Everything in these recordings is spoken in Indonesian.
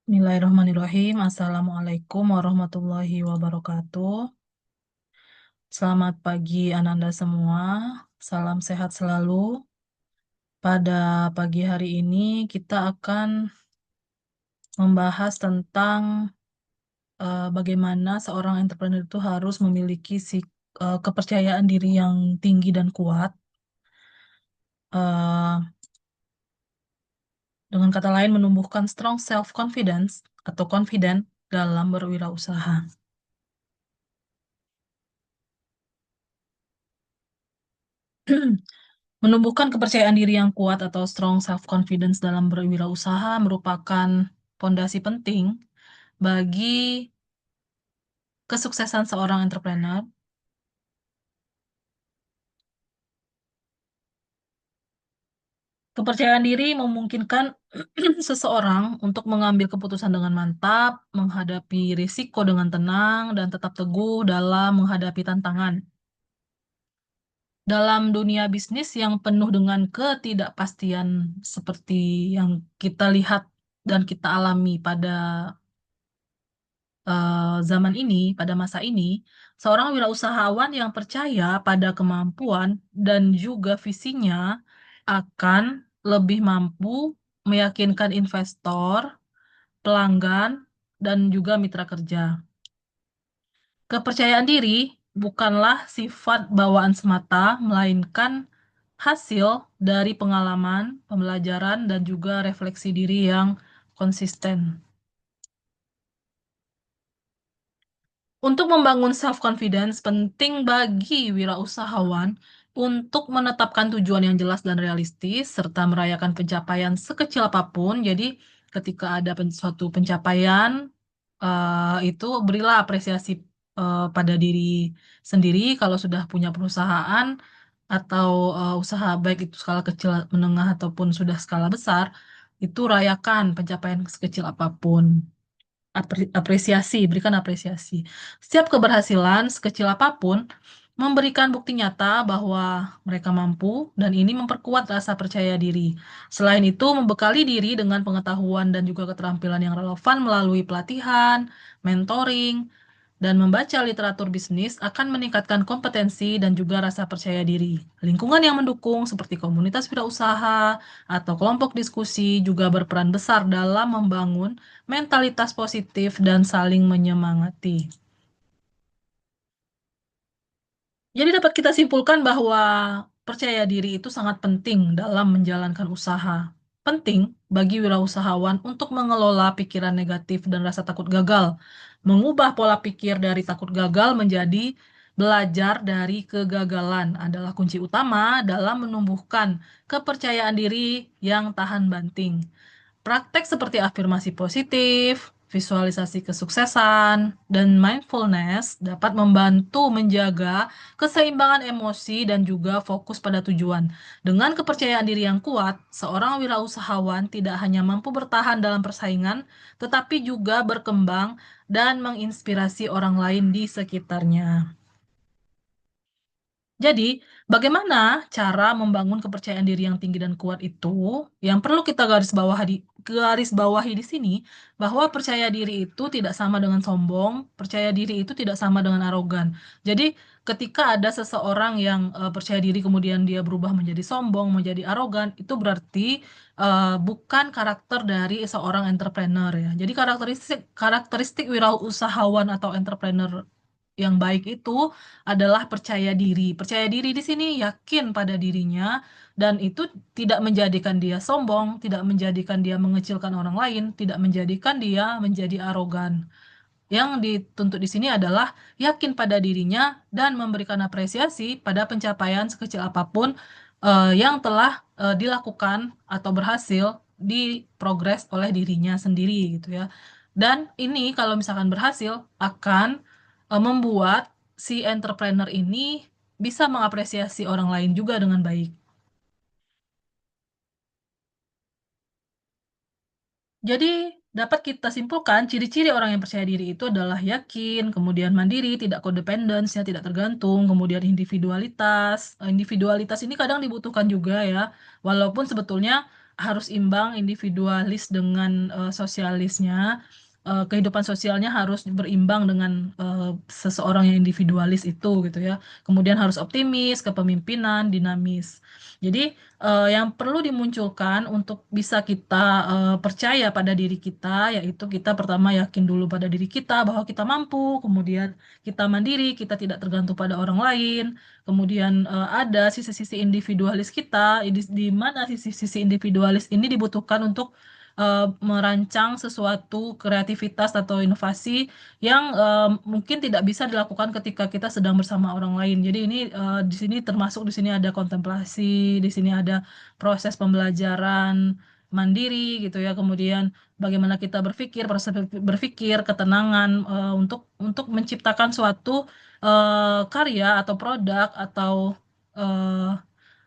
Bismillahirrahmanirrahim. Assalamualaikum warahmatullahi wabarakatuh. Selamat pagi Ananda semua. Salam sehat selalu. Pada pagi hari ini kita akan membahas tentang bagaimana seorang entrepreneur itu harus memiliki kepercayaan diri yang tinggi dan kuat. Eh, dengan kata lain menumbuhkan strong self confidence atau confident dalam berwirausaha. Menumbuhkan kepercayaan diri yang kuat atau strong self-confidence dalam berwirausaha merupakan fondasi penting bagi kesuksesan seorang entrepreneur. Kepercayaan diri memungkinkan seseorang untuk mengambil keputusan dengan mantap, menghadapi risiko dengan tenang, dan tetap teguh dalam menghadapi tantangan. Dalam dunia bisnis yang penuh dengan ketidakpastian seperti yang kita lihat dan kita alami pada zaman ini, pada masa ini, seorang wirausahawan yang percaya pada kemampuan dan juga visinya akan lebih mampu meyakinkan investor, pelanggan, dan juga mitra kerja. Kepercayaan diri bukanlah sifat bawaan semata, melainkan hasil dari pengalaman, pembelajaran, dan juga refleksi diri yang konsisten. Untuk membangun self-confidence, penting bagi wirausahawan untuk menetapkan tujuan yang jelas dan realistis, serta merayakan pencapaian sekecil apapun. Jadi, ketika ada suatu pencapaian, itu berilah apresiasi pada diri sendiri kalau sudah punya perusahaan atau usaha baik itu skala kecil, menengah, ataupun sudah skala besar, itu rayakan pencapaian sekecil apapun. Apresiasi, berikan apresiasi. Setiap keberhasilan, sekecil apapun, memberikan bukti nyata bahwa mereka mampu dan ini memperkuat rasa percaya diri. Selain itu, membekali diri dengan pengetahuan dan juga keterampilan yang relevan melalui pelatihan, mentoring, dan membaca literatur bisnis akan meningkatkan kompetensi dan juga rasa percaya diri. Lingkungan yang mendukung seperti komunitas wirausaha atau kelompok diskusi juga berperan besar dalam membangun mentalitas positif dan saling menyemangati. Jadi dapat kita simpulkan bahwa percaya diri itu sangat penting dalam menjalankan usaha. Penting bagi wirausahawan untuk mengelola pikiran negatif dan rasa takut gagal, mengubah pola pikir dari takut gagal menjadi belajar dari kegagalan adalah kunci utama dalam menumbuhkan kepercayaan diri yang tahan banting. Praktek seperti afirmasi positif, visualisasi kesuksesan, dan mindfulness dapat membantu menjaga keseimbangan emosi dan juga fokus pada tujuan. Dengan kepercayaan diri yang kuat, seorang wirausahawan tidak hanya mampu bertahan dalam persaingan, tetapi juga berkembang dan menginspirasi orang lain di sekitarnya. Jadi, bagaimana cara membangun kepercayaan diri yang tinggi dan kuat itu? Yang perlu kita garis bawahi di sini bahwa percaya diri itu tidak sama dengan sombong, percaya diri itu tidak sama dengan arogan. Jadi, ketika ada seseorang yang percaya diri kemudian dia berubah menjadi sombong, menjadi arogan, itu berarti bukan karakter dari seorang entrepreneur ya. Jadi karakteristik karakteristik wirausahawan atau entrepreneur yang baik itu adalah percaya diri. Percaya diri di sini yakin pada dirinya dan itu tidak menjadikan dia sombong, tidak menjadikan dia mengecilkan orang lain, tidak menjadikan dia menjadi arogan. Yang dituntut di sini adalah yakin pada dirinya dan memberikan apresiasi pada pencapaian sekecil apapun yang telah dilakukan atau berhasil diprogres oleh dirinya sendiri gitu ya. Dan ini kalau misalkan berhasil akan membuat si entrepreneur ini bisa mengapresiasi orang lain juga dengan baik. Jadi, dapat kita simpulkan ciri-ciri orang yang percaya diri itu adalah yakin, kemudian mandiri, tidak codependence, ya, tidak tergantung, kemudian individualitas. Individualitas ini kadang dibutuhkan juga ya, walaupun sebetulnya harus imbang individualis dengan sosialisnya. Kehidupan sosialnya harus berimbang dengan seseorang yang individualis itu gitu ya. Kemudian harus optimis, kepemimpinan, dinamis. Jadi yang perlu dimunculkan untuk bisa kita percaya pada diri kita, yaitu kita pertama yakin dulu pada diri kita bahwa kita mampu, kemudian kita mandiri, kita tidak tergantung pada orang lain, kemudian ada sisi-sisi individualis kita, di mana sisi-sisi individualis ini dibutuhkan untuk merancang sesuatu kreativitas atau inovasi yang mungkin tidak bisa dilakukan ketika kita sedang bersama orang lain. Jadi ini di sini termasuk di sini ada kontemplasi, di sini ada proses pembelajaran mandiri gitu ya. Kemudian bagaimana kita berpikir, proses berpikir, ketenangan untuk menciptakan suatu karya atau produk atau eh,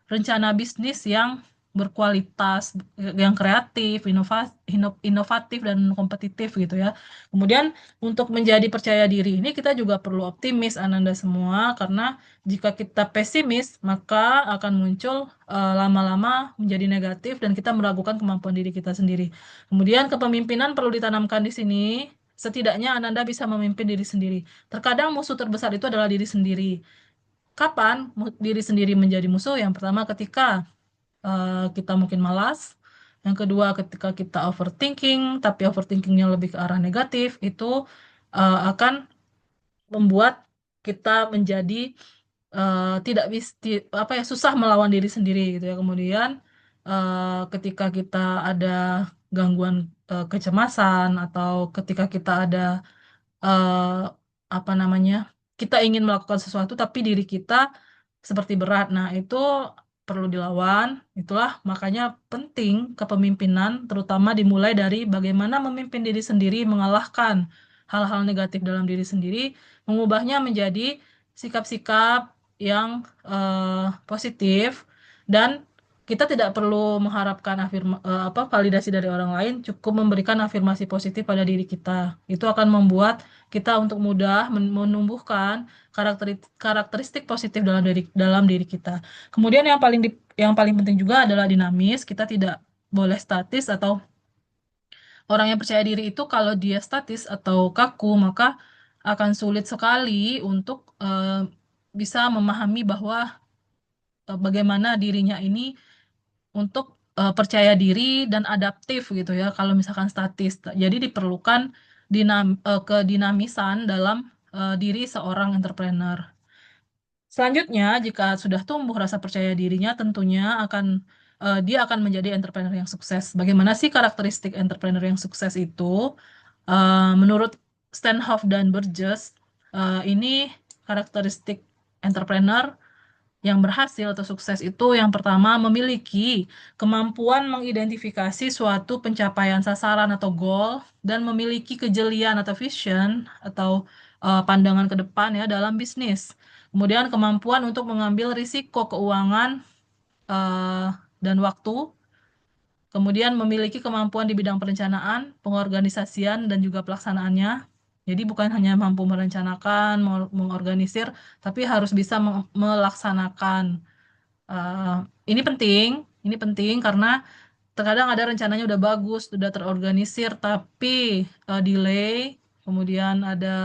rencana bisnis yang berkualitas, yang kreatif, inovatif dan kompetitif gitu ya. Kemudian untuk menjadi percaya diri ini kita juga perlu optimis Ananda semua karena jika kita pesimis maka akan muncul lama-lama menjadi negatif dan kita meragukan kemampuan diri kita sendiri. Kemudian kepemimpinan perlu ditanamkan di sini. Setidaknya Ananda bisa memimpin diri sendiri. Terkadang musuh terbesar itu adalah diri sendiri. Kapan diri sendiri menjadi musuh? Yang pertama ketika kita mungkin malas. Yang kedua ketika kita overthinking, tapi overthinkingnya lebih ke arah negatif, itu akan membuat kita menjadi tidak bisa apa ya susah melawan diri sendiri gitu ya. Kemudian ketika kita ada gangguan kecemasan atau ketika kita ada eh, apa namanya kita ingin melakukan sesuatu tapi diri kita seperti berat. Nah, itu perlu dilawan. Itulah makanya penting kepemimpinan terutama dimulai dari bagaimana memimpin diri sendiri, mengalahkan hal-hal negatif dalam diri sendiri, mengubahnya menjadi sikap-sikap yang positif dan kita tidak perlu mengharapkan validasi dari orang lain, cukup memberikan afirmasi positif pada diri kita. Itu akan membuat kita untuk mudah menumbuhkan karakteristik positif dalam diri kita. Kemudian yang paling penting juga adalah dinamis. Kita tidak boleh statis atau orang yang percaya diri itu kalau dia statis atau kaku maka akan sulit sekali untuk bisa memahami bahwa bagaimana dirinya ini untuk percaya diri dan adaptif gitu ya. Kalau misalkan statis, jadi diperlukan kedinamisan dalam diri seorang entrepreneur. Selanjutnya, jika sudah tumbuh rasa percaya dirinya, tentunya dia akan menjadi entrepreneur yang sukses. Bagaimana sih karakteristik entrepreneur yang sukses itu? Menurut Stanhope dan Burgess, ini karakteristik entrepreneur yang berhasil atau sukses itu yang pertama memiliki kemampuan mengidentifikasi suatu pencapaian sasaran atau goal dan memiliki kejelian atau vision atau pandangan ke depan ya dalam bisnis. Kemudian kemampuan untuk mengambil risiko keuangan eh, dan waktu. Kemudian memiliki kemampuan di bidang perencanaan, pengorganisasian, dan juga pelaksanaannya. Jadi bukan hanya mampu merencanakan, mengorganisir, tapi harus bisa melaksanakan. Eh, ini penting karena terkadang ada rencananya udah bagus, udah terorganisir, tapi delay, kemudian ada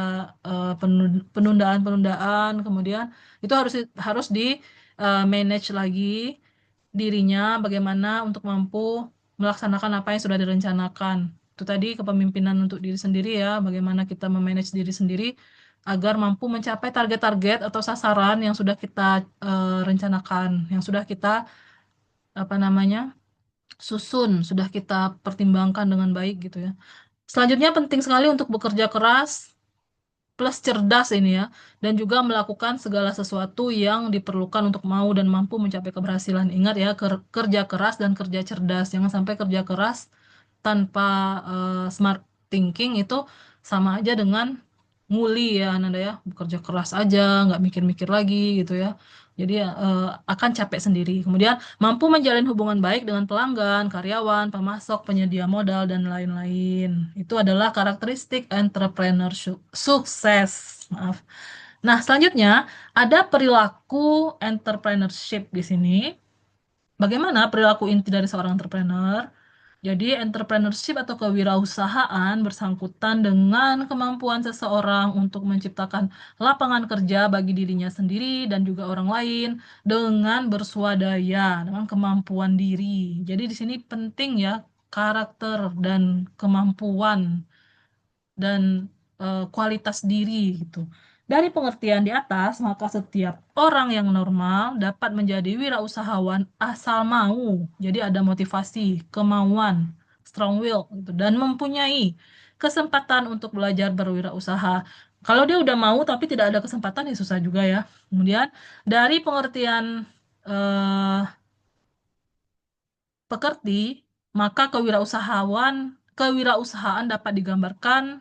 penundaan-penundaan, kemudian itu harus harus di manage lagi dirinya bagaimana untuk mampu melaksanakan apa yang sudah direncanakan. Itu tadi kepemimpinan untuk diri sendiri ya, bagaimana kita memanage diri sendiri agar mampu mencapai target-target atau sasaran yang sudah kita rencanakan, yang sudah kita apa namanya susun, sudah kita pertimbangkan dengan baik gitu ya. Selanjutnya penting sekali untuk bekerja keras plus cerdas ini ya, dan juga melakukan segala sesuatu yang diperlukan untuk mau dan mampu mencapai keberhasilan. Ingat ya, kerja keras dan kerja cerdas. Jangan sampai kerja keras tanpa smart thinking itu sama aja dengan nguli ya, Nanda ya. Bekerja keras aja, nggak mikir-mikir lagi gitu ya. Jadi akan capek sendiri. Kemudian mampu menjalin hubungan baik dengan pelanggan, karyawan, pemasok, penyedia modal, dan lain-lain. Itu adalah karakteristik entrepreneur sukses. Maaf. Nah, selanjutnya ada perilaku entrepreneurship di sini. bagaimana perilaku inti dari seorang entrepreneur? Jadi, entrepreneurship atau kewirausahaan bersangkutan dengan kemampuan seseorang untuk menciptakan lapangan kerja bagi dirinya sendiri dan juga orang lain dengan bersuadaya, dengan kemampuan diri. Jadi, di sini penting ya karakter dan kemampuan dan kualitas diri gitu. Dari pengertian di atas, maka setiap orang yang normal dapat menjadi wirausahawan asal mau. Jadi ada motivasi, kemauan, strong will gitu, dan mempunyai kesempatan untuk belajar berwirausaha. Kalau dia udah mau tapi tidak ada kesempatan ya susah juga ya. Kemudian dari pengertian eh, pekerti, maka kewirausahaan dapat digambarkan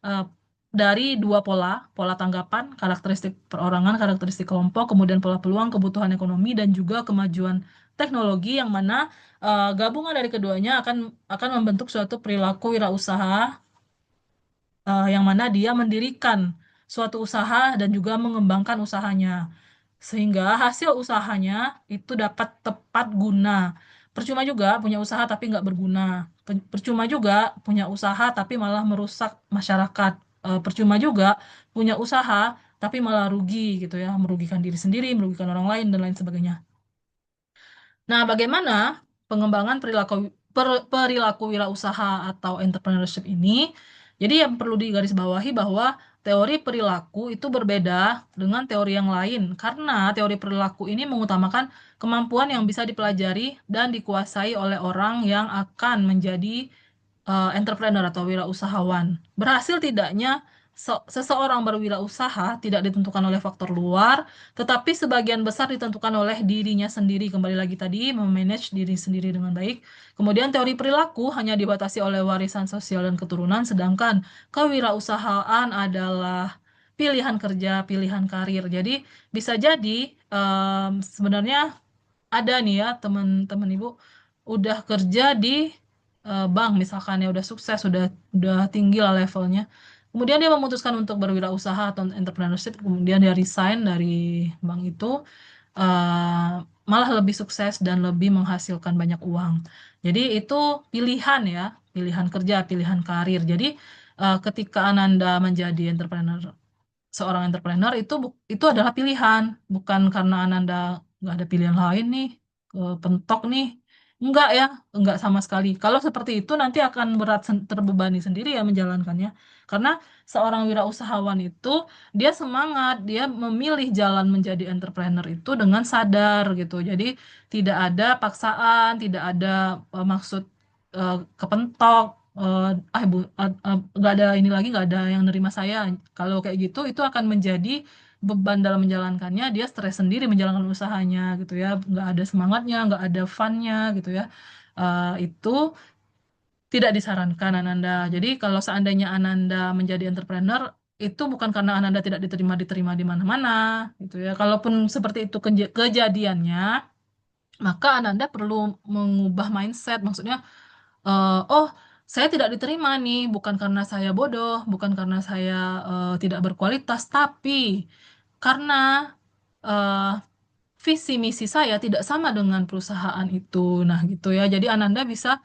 eh, dari dua pola, pola tanggapan, karakteristik perorangan, karakteristik kelompok, kemudian pola peluang, kebutuhan ekonomi, dan juga kemajuan teknologi yang mana gabungan dari keduanya akan membentuk suatu perilaku wirausaha yang mana dia mendirikan suatu usaha dan juga mengembangkan usahanya sehingga hasil usahanya itu dapat tepat guna. Percuma juga punya usaha tapi nggak berguna. Percuma juga punya usaha tapi malah merusak masyarakat. Percuma juga punya usaha tapi malah rugi gitu ya, merugikan diri sendiri, merugikan orang lain dan lain sebagainya. Nah, bagaimana pengembangan perilaku wirausaha atau entrepreneurship ini? Jadi yang perlu digarisbawahi bahwa teori perilaku itu berbeda dengan teori yang lain karena teori perilaku ini mengutamakan kemampuan yang bisa dipelajari dan dikuasai oleh orang yang akan menjadi entrepreneur atau wirausahawan. Berhasil tidaknya seseorang berwirausaha tidak ditentukan oleh faktor luar, tetapi sebagian besar ditentukan oleh dirinya sendiri. Kembali lagi tadi, memanage diri sendiri dengan baik. Kemudian teori perilaku hanya dibatasi oleh warisan sosial dan keturunan, sedangkan kewirausahaan adalah pilihan kerja, pilihan karir. Jadi bisa jadi sebenarnya ada nih ya teman-teman ibu udah kerja di bank misalkan ya udah sukses udah tinggi lah levelnya kemudian dia memutuskan untuk berwirausaha atau entrepreneurship kemudian dia resign dari bank itu eh, malah lebih sukses dan lebih menghasilkan banyak uang jadi itu pilihan ya pilihan kerja pilihan karir jadi ketika Ananda menjadi seorang entrepreneur itu adalah pilihan, bukan karena Ananda nggak ada pilihan lain nih, pentok nih. Enggak ya, enggak sama sekali. Kalau seperti itu nanti akan berat terbebani sendiri ya menjalankannya. Karena seorang wirausahawan itu dia semangat, dia memilih jalan menjadi entrepreneur itu dengan sadar gitu. Jadi tidak ada paksaan, tidak ada maksud kepentok nggak ada ini lagi nggak ada yang nerima saya kalau kayak gitu itu akan menjadi beban dalam menjalankannya dia stres sendiri menjalankan usahanya gitu ya nggak ada semangatnya nggak ada funnya gitu ya. Itu tidak disarankan Ananda jadi kalau seandainya Ananda menjadi entrepreneur itu bukan karena Ananda tidak diterima di mana-mana gitu ya kalaupun seperti itu kejadiannya maka Ananda perlu mengubah mindset maksudnya oh, saya tidak diterima nih, bukan karena saya bodoh, bukan karena saya tidak berkualitas, tapi karena eh, visi misi saya tidak sama dengan perusahaan itu. Nah, gitu ya. Jadi Ananda bisa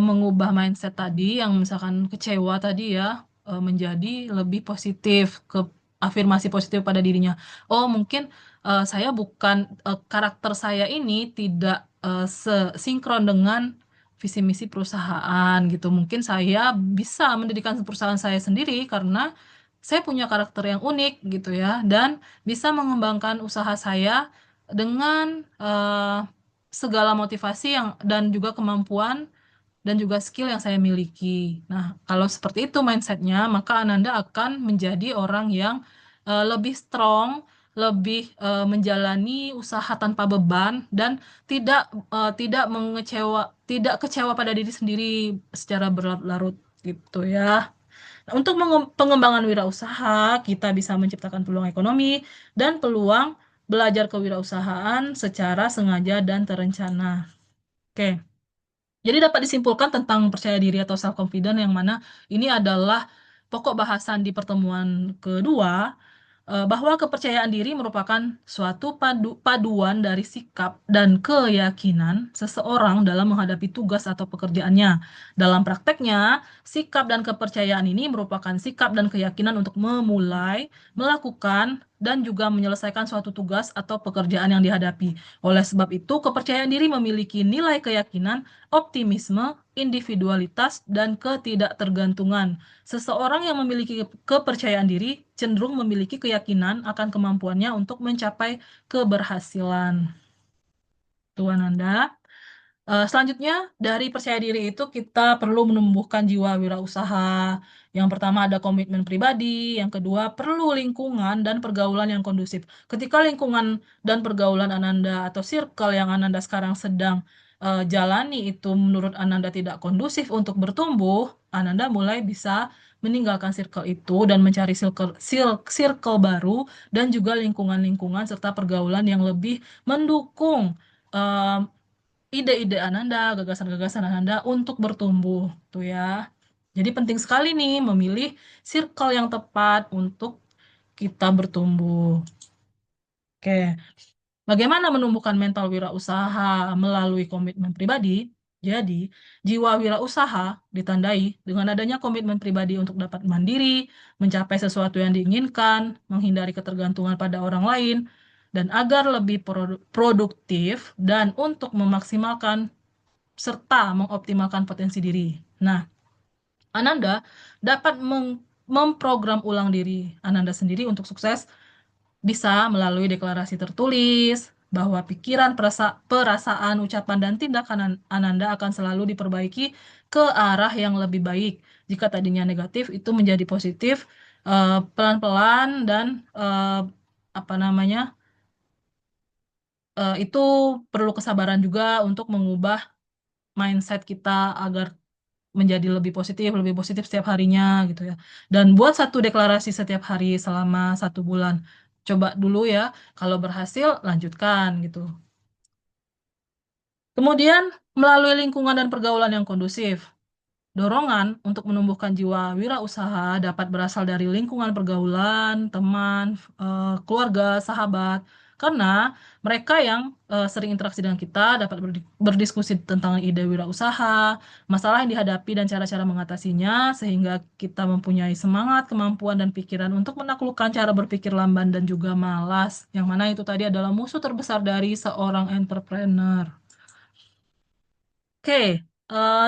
mengubah mindset tadi yang misalkan kecewa tadi ya menjadi lebih positif ke afirmasi positif pada dirinya. Oh, mungkin saya bukan karakter saya ini tidak sesinkron dengan visi misi perusahaan gitu. Mungkin saya bisa mendirikan perusahaan saya sendiri karena saya punya karakter yang unik gitu ya dan bisa mengembangkan usaha saya dengan segala motivasi yang dan juga kemampuan dan juga skill yang saya miliki. Nah, kalau seperti itu mindsetnya, maka Ananda akan menjadi orang yang lebih strong, lebih menjalani usaha tanpa beban dan tidak tidak kecewa pada diri sendiri secara berlarut-larut gitu ya. Nah, untuk pengembangan wirausaha, kita bisa menciptakan peluang ekonomi dan peluang belajar kewirausahaan secara sengaja dan terencana. Oke, jadi dapat disimpulkan tentang percaya diri atau self confident yang mana ini adalah pokok bahasan di pertemuan kedua bahwa kepercayaan diri merupakan suatu paduan dari sikap dan keyakinan seseorang dalam menghadapi tugas atau pekerjaannya. Dalam prakteknya, sikap dan kepercayaan ini merupakan sikap dan keyakinan untuk memulai, melakukan, dan juga menyelesaikan suatu tugas atau pekerjaan yang dihadapi. Oleh sebab itu, kepercayaan diri memiliki nilai keyakinan, optimisme, individualitas, dan ketidaktergantungan. Seseorang yang memiliki kepercayaan diri cenderung memiliki keyakinan akan kemampuannya untuk mencapai keberhasilan. Tuan Anda. Selanjutnya, dari percaya diri itu kita perlu menumbuhkan jiwa wirausaha. Yang pertama ada komitmen pribadi, yang kedua perlu lingkungan dan pergaulan yang kondusif. Ketika lingkungan dan pergaulan Ananda atau circle yang Ananda sekarang sedang jalani itu menurut Ananda tidak kondusif untuk bertumbuh, Ananda mulai bisa meninggalkan circle itu dan mencari circle baru dan juga lingkungan-lingkungan serta pergaulan yang lebih mendukung eh, ide-ide Ananda, gagasan-gagasan Ananda untuk bertumbuh, tuh ya. Jadi penting sekali nih memilih circle yang tepat untuk kita bertumbuh. Oke, bagaimana menumbuhkan mental wirausaha melalui komitmen pribadi? Jadi, jiwa wirausaha ditandai dengan adanya komitmen pribadi untuk dapat mandiri, mencapai sesuatu yang diinginkan, menghindari ketergantungan pada orang lain, dan agar lebih produktif dan untuk memaksimalkan serta mengoptimalkan potensi diri. Nah, Ananda dapat memprogram ulang diri Ananda sendiri untuk sukses bisa melalui deklarasi tertulis bahwa pikiran, perasaan, ucapan, dan tindakan Ananda akan selalu diperbaiki ke arah yang lebih baik. Jika tadinya negatif, itu menjadi positif pelan-pelan dan apa namanya itu perlu kesabaran juga untuk mengubah mindset kita agar menjadi lebih positif setiap harinya gitu ya. Dan buat satu deklarasi setiap hari selama 1 bulan. Coba dulu ya, kalau berhasil lanjutkan gitu. Kemudian melalui lingkungan dan pergaulan yang kondusif. Dorongan untuk menumbuhkan jiwa wirausaha dapat berasal dari lingkungan pergaulan, teman, keluarga, sahabat, karena mereka yang sering interaksi dengan kita dapat berdiskusi tentang ide wirausaha, masalah yang dihadapi dan cara-cara mengatasinya, sehingga kita mempunyai semangat, kemampuan, dan pikiran untuk menaklukkan cara berpikir lamban dan juga malas, yang mana itu tadi adalah musuh terbesar dari seorang entrepreneur. Oke,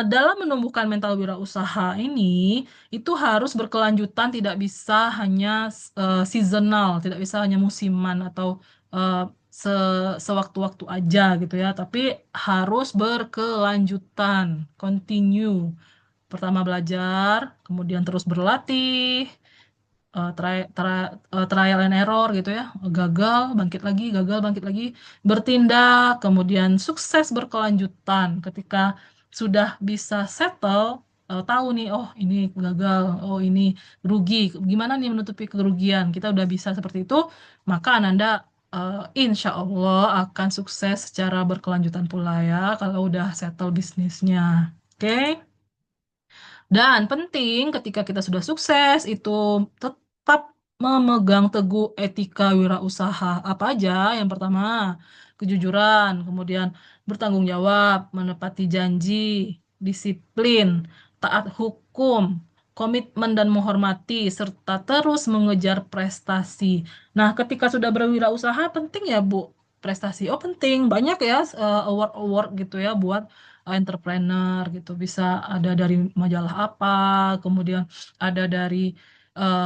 dalam menumbuhkan mental wirausaha ini, itu harus berkelanjutan, tidak bisa hanya seasonal, tidak bisa hanya musiman atau eh, sewaktu-waktu aja gitu ya, tapi harus berkelanjutan, continue. Pertama belajar, kemudian terus berlatih, trial and error gitu ya, gagal bangkit lagi, bertindak, kemudian sukses berkelanjutan. Ketika sudah bisa settle, tahu nih, oh ini gagal, oh ini rugi, gimana nih menutupi kerugian, kita udah bisa seperti itu, maka Ananda insya Allah akan sukses secara berkelanjutan pula ya, kalau udah settle bisnisnya. Oke. Dan penting ketika kita sudah sukses itu tetap memegang teguh etika wirausaha. Apa aja? Yang pertama, kejujuran, kemudian bertanggung jawab, menepati janji, disiplin, taat hukum, komitmen dan menghormati, serta terus mengejar prestasi. Nah, ketika sudah berwirausaha, penting ya, Bu, prestasi. Oh, penting. Banyak ya award-award gitu ya buat entrepreneur gitu, bisa ada dari majalah apa, kemudian ada dari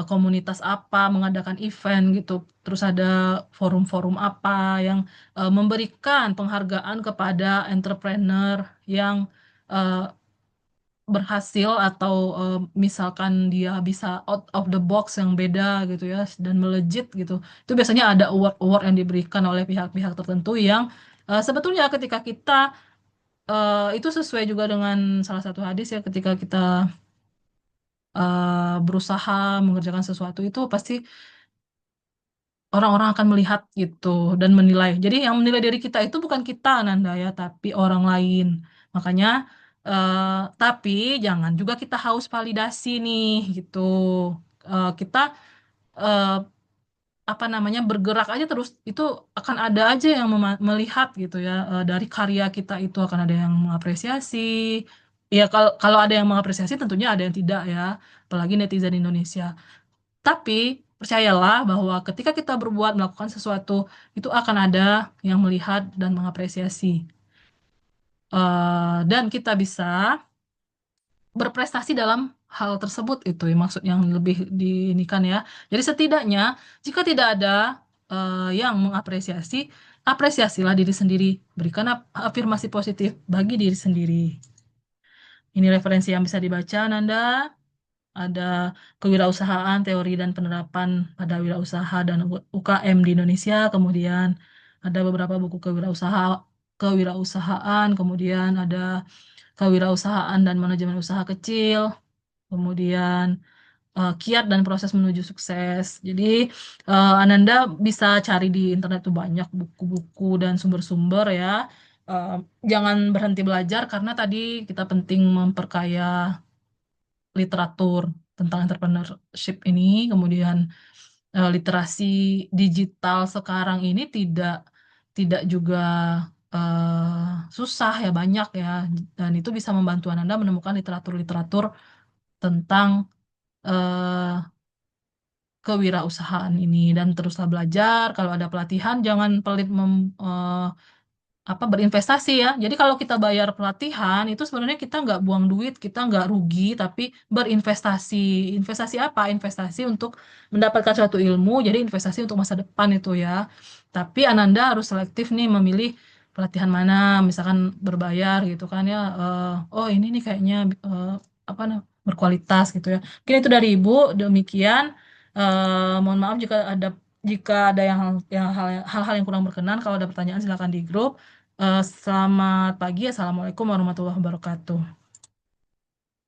komunitas apa mengadakan event gitu, terus ada forum-forum apa yang memberikan penghargaan kepada entrepreneur yang eh, berhasil atau misalkan dia bisa out of the box yang beda gitu ya dan melejit gitu, itu biasanya ada award-award yang diberikan oleh pihak-pihak tertentu yang sebetulnya ketika kita itu sesuai juga dengan salah satu hadis ya, ketika kita berusaha mengerjakan sesuatu itu pasti orang-orang akan melihat gitu dan menilai. Jadi yang menilai diri kita itu bukan kita Nanda ya, tapi orang lain. Makanya eh, tapi jangan juga kita haus validasi nih gitu. Kita eh, apa namanya bergerak aja terus itu akan ada aja yang melihat gitu ya. Dari karya kita itu akan ada yang mengapresiasi. Ya kalau kalau ada yang mengapresiasi tentunya ada yang tidak ya, apalagi netizen Indonesia. Tapi percayalah bahwa ketika kita berbuat melakukan sesuatu itu akan ada yang melihat dan mengapresiasi. Dan kita bisa berprestasi dalam hal tersebut itu ya maksud yang lebih diinikan ya. Jadi setidaknya jika tidak ada yang mengapresiasi, apresiasilah diri sendiri. Berikan afirmasi positif bagi diri sendiri. Ini referensi yang bisa dibaca, Nanda. Ada kewirausahaan, teori dan penerapan pada wirausaha dan UKM di Indonesia. Kemudian ada beberapa buku kewirausahaan, kemudian ada kewirausahaan dan manajemen usaha kecil, kemudian kiat dan proses menuju sukses. Jadi Ananda bisa cari di internet tuh banyak buku-buku dan sumber-sumber ya. Eh, jangan berhenti belajar karena tadi kita penting memperkaya literatur tentang entrepreneurship ini, kemudian literasi digital sekarang ini tidak tidak juga susah ya banyak ya dan itu bisa membantu Anda menemukan literatur-literatur tentang eh, kewirausahaan ini dan teruslah belajar. Kalau ada pelatihan jangan pelit apa berinvestasi ya. Jadi kalau kita bayar pelatihan itu sebenarnya kita nggak buang duit, kita nggak rugi, tapi berinvestasi. Investasi apa? Investasi untuk mendapatkan suatu ilmu, jadi investasi untuk masa depan itu ya. Tapi Ananda harus selektif nih memilih pelatihan mana, misalkan berbayar gitu kan ya. Oh ini nih kayaknya apa berkualitas gitu ya. Mungkin itu dari Ibu, demikian. Mohon maaf jika ada hal-hal yang kurang berkenan. Kalau ada pertanyaan silakan di grup. Selamat pagi, Assalamualaikum warahmatullahi wabarakatuh.